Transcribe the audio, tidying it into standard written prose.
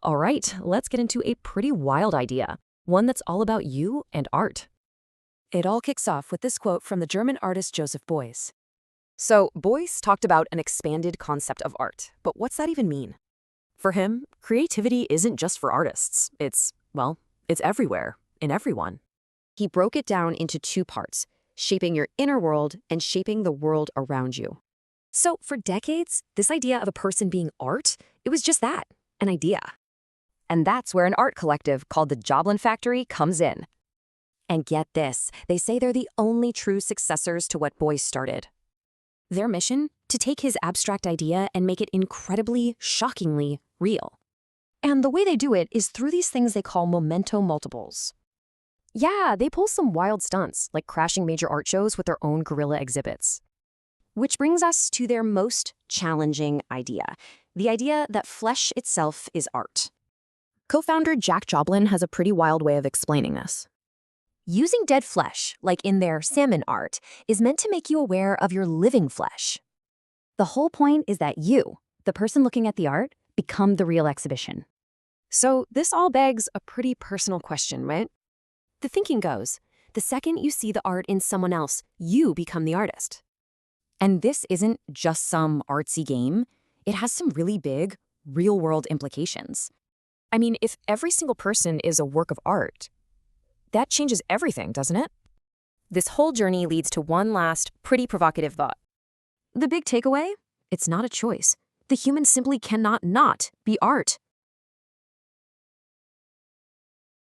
All right, let's get into a pretty wild idea, one that's all about you and art. It all kicks off with this quote from the German artist Joseph Beuys. So, Beuys talked about an expanded concept of art, but what's that even mean? For him, creativity isn't just for artists. It's everywhere, in everyone. He broke it down into two parts, shaping your inner world and shaping the world around you. So for decades, this idea of a person being art, it was just that, an idea. And that's where an art collective called the Joblin Factory comes in. And get this, they say they're the only true successors to what Beuys started. Their mission? To take his abstract idea and make it incredibly, shockingly real. And the way they do it is through these things they call memento multiples. Yeah, they pull some wild stunts, like crashing major art shows with their own guerrilla exhibits. Which brings us to their most challenging idea, the idea that flesh itself is art. Co-founder Jack Joblin has a pretty wild way of explaining this. Using dead flesh, like in their salmon art, is meant to make you aware of your living flesh. The whole point is that you, the person looking at the art, become the real exhibition. So this all begs a pretty personal question, right? The thinking goes, the second you see the art in someone else, you become the artist. And this isn't just some artsy game. It has some really big, real-world implications. I mean, if every single person is a work of art, that changes everything, doesn't it? This whole journey leads to one last, pretty provocative thought. The big takeaway? It's not a choice. The human simply cannot not be art.